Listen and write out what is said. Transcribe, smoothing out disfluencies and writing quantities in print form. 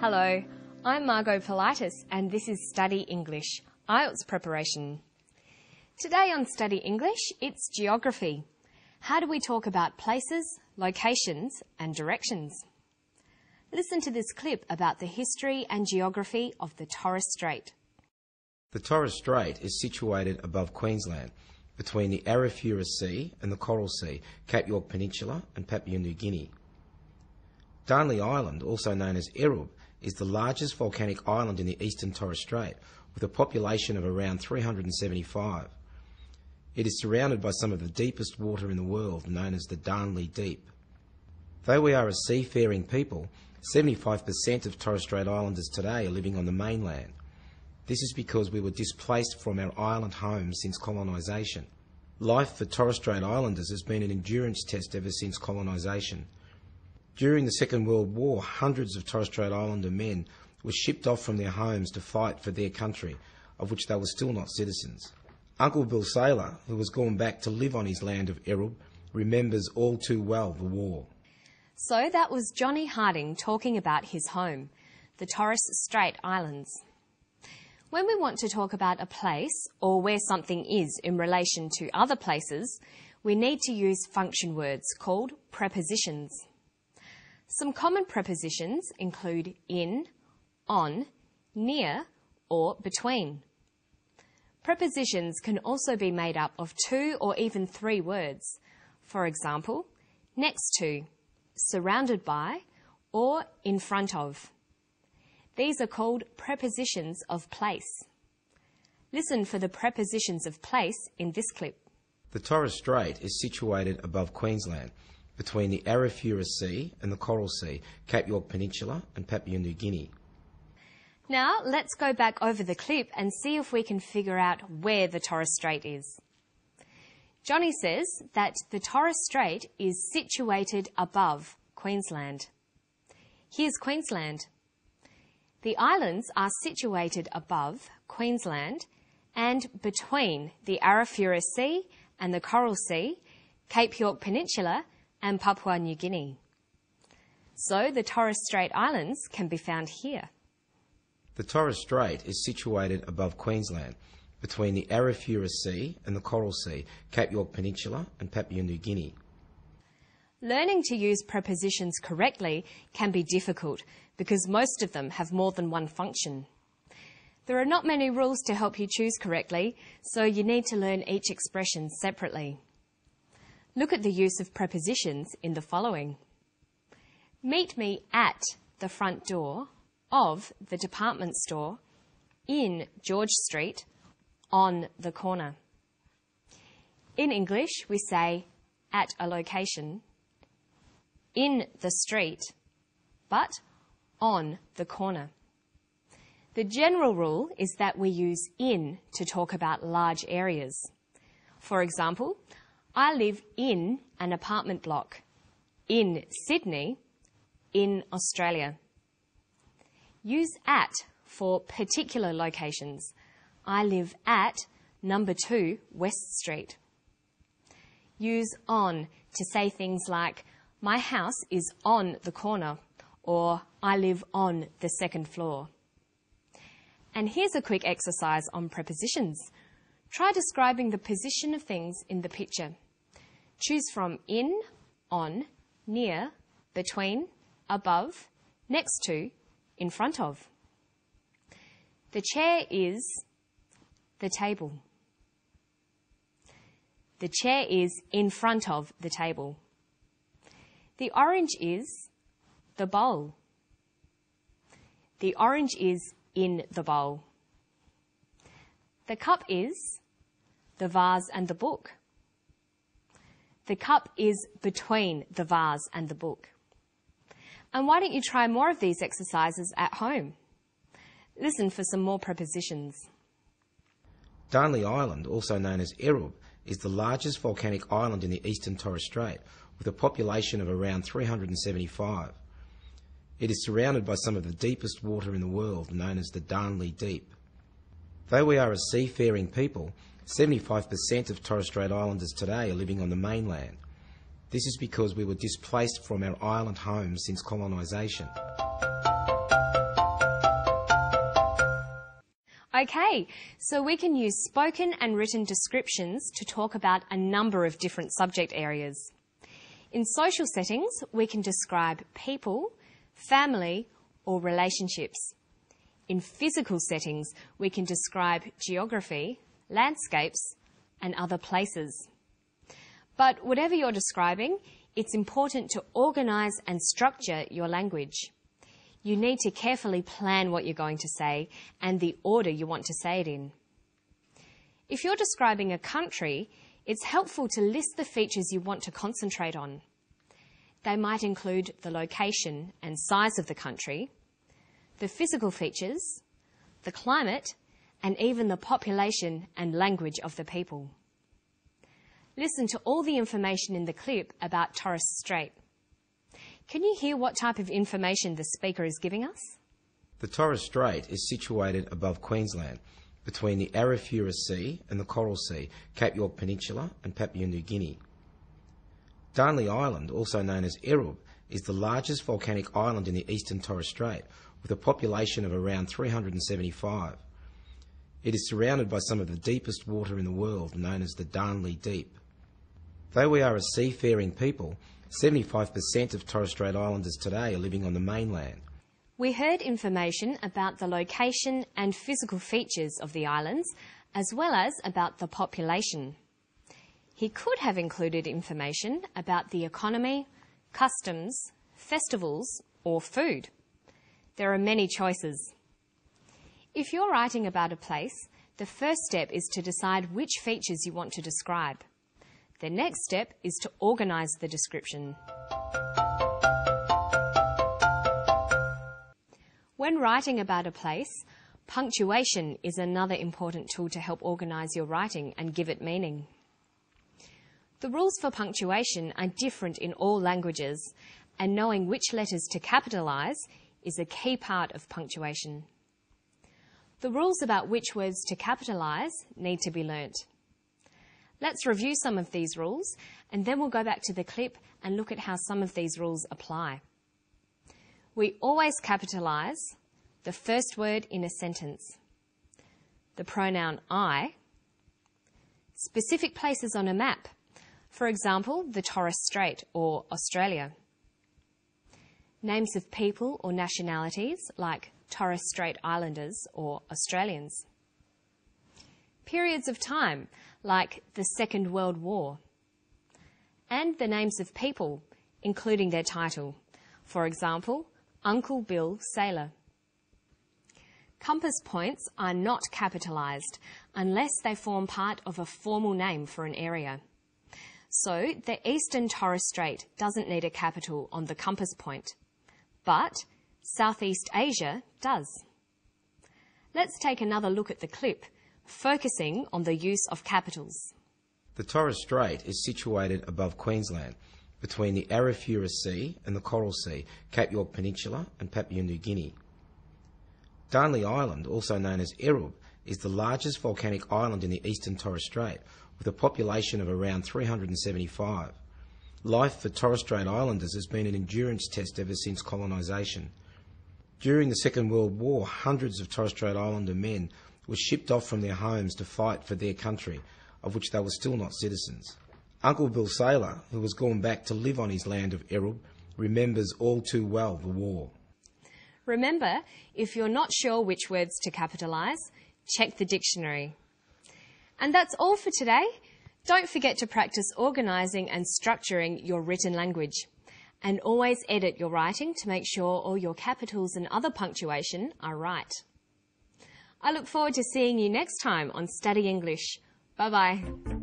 Hello, I'm Margot Politis and this is Study English, IELTS preparation. Today on Study English, it's geography. How do we talk about places, locations and directions? Listen to this clip about the history and geography of the Torres Strait. The Torres Strait is situated above Queensland, between the Arafura Sea and the Coral Sea, Cape York Peninsula and Papua New Guinea. Darnley Island, also known as Erub, is the largest volcanic island in the eastern Torres Strait, with a population of around 375. It is surrounded by some of the deepest water in the world, known as the Darnley Deep. Though we are a seafaring people, 75% of Torres Strait Islanders today are living on the mainland. This is because we were displaced from our island homes since colonisation. Life for Torres Strait Islanders has been an endurance test ever since colonisation. During the Second World War, hundreds of Torres Strait Islander men were shipped off from their homes to fight for their country, of which they were still not citizens. Uncle Bill Saylor, who has gone back to live on his land of Erub, remembers all too well the war. So that was Johnny Harding talking about his home, the Torres Strait Islands. When we want to talk about a place or where something is in relation to other places, we need to use function words called prepositions. Some common prepositions include in, on, near, or between. Prepositions can also be made up of 2 or even 3 words. For example, next to, surrounded by, or in front of. These are called prepositions of place. Listen for the prepositions of place in this clip. The Torres Strait is situated above Queensland, between the Arafura Sea and the Coral Sea, Cape York Peninsula and Papua New Guinea. Now let's go back over the clip and see if we can figure out where the Torres Strait is. Johnny says that the Torres Strait is situated above Queensland. Here's Queensland. The islands are situated above Queensland and between the Arafura Sea and the Coral Sea, Cape York Peninsula and Papua New Guinea. So the Torres Strait Islands can be found here. The Torres Strait is situated above Queensland, between the Arafura Sea and the Coral Sea, Cape York Peninsula and Papua New Guinea. Learning to use prepositions correctly can be difficult because most of them have more than one function. There are not many rules to help you choose correctly, so you need to learn each expression separately. Look at the use of prepositions in the following. Meet me at the front door of the department store in George Street on the corner. In English, we say at a location, in the street, but on the corner. The general rule is that we use in to talk about large areas. For example, I live in an apartment block in Sydney, in Australia. Use at for particular locations. I live at number 2 West Street. Use on to say things like, my house is on the corner, or I live on the 2nd floor. And here's a quick exercise on prepositions. Try describing the position of things in the picture. Choose from in, on, near, between, above, next to, in front of. The chair is the table. The chair is in front of the table. The orange is the bowl. The orange is in the bowl. The cup is the vase and the book. The cup is between the vase and the book. And why don't you try more of these exercises at home? Listen for some more prepositions. Darnley Island, also known as Erub, is the largest volcanic island in the eastern Torres Strait, with a population of around 375. It is surrounded by some of the deepest water in the world, known as the Darnley Deep. Though we are a seafaring people, 75% of Torres Strait Islanders today are living on the mainland. This is because we were displaced from our island homes since colonisation. Okay, so we can use spoken and written descriptions to talk about a number of different subject areas. In social settings, we can describe people, family, or relationships. In physical settings, we can describe geography, landscapes, and other places. But whatever you're describing, it's important to organise and structure your language. You need to carefully plan what you're going to say and the order you want to say it in. If you're describing a country, it's helpful to list the features you want to concentrate on. They might include the location and size of the country, the physical features, the climate, and even the population and language of the people. Listen to all the information in the clip about Torres Strait. Can you hear what type of information the speaker is giving us? The Torres Strait is situated above Queensland, between the Arafura Sea and the Coral Sea, Cape York Peninsula and Papua New Guinea. Darnley Island, also known as Erub, is the largest volcanic island in the eastern Torres Strait, with a population of around 375. It is surrounded by some of the deepest water in the world, known as the Darnley Deep. Though we are a seafaring people, 75% of Torres Strait Islanders today are living on the mainland. We heard information about the location and physical features of the islands, as well as about the population. He could have included information about the economy, customs, festivals, or food. There are many choices. If you're writing about a place, the first step is to decide which features you want to describe. The next step is to organise the description. When writing about a place, punctuation is another important tool to help organise your writing and give it meaning. The rules for punctuation are different in all languages, and knowing which letters to capitalise is a key part of punctuation. The rules about which words to capitalise need to be learnt. Let's review some of these rules, and then we'll go back to the clip and look at how some of these rules apply. We always capitalise the first word in a sentence, the pronoun I, specific places on a map, for example, the Torres Strait or Australia, names of people or nationalities like Torres Strait Islanders or Australians, periods of time like the Second World War, and the names of people, including their title, for example, Uncle Bill Sailor. Compass points are not capitalised unless they form part of a formal name for an area. So the Eastern Torres Strait doesn't need a capital on the compass point, but Southeast Asia does. Let's take another look at the clip, focusing on the use of capitals. The Torres Strait is situated above Queensland, between the Arafura Sea and the Coral Sea, Cape York Peninsula and Papua New Guinea. Darnley Island, also known as Erub, is the largest volcanic island in the eastern Torres Strait, with a population of around 375. Life for Torres Strait Islanders has been an endurance test ever since colonisation. During the Second World War, hundreds of Torres Strait Islander men were shipped off from their homes to fight for their country, of which they were still not citizens. Uncle Bill Sailor, who has gone back to live on his land of Erub, remembers all too well the war. Remember, if you're not sure which words to capitalise, check the dictionary. And that's all for today. Don't forget to practice organising and structuring your written language. And always edit your writing to make sure all your capitals and other punctuation are right. I look forward to seeing you next time on Study English. Bye-bye.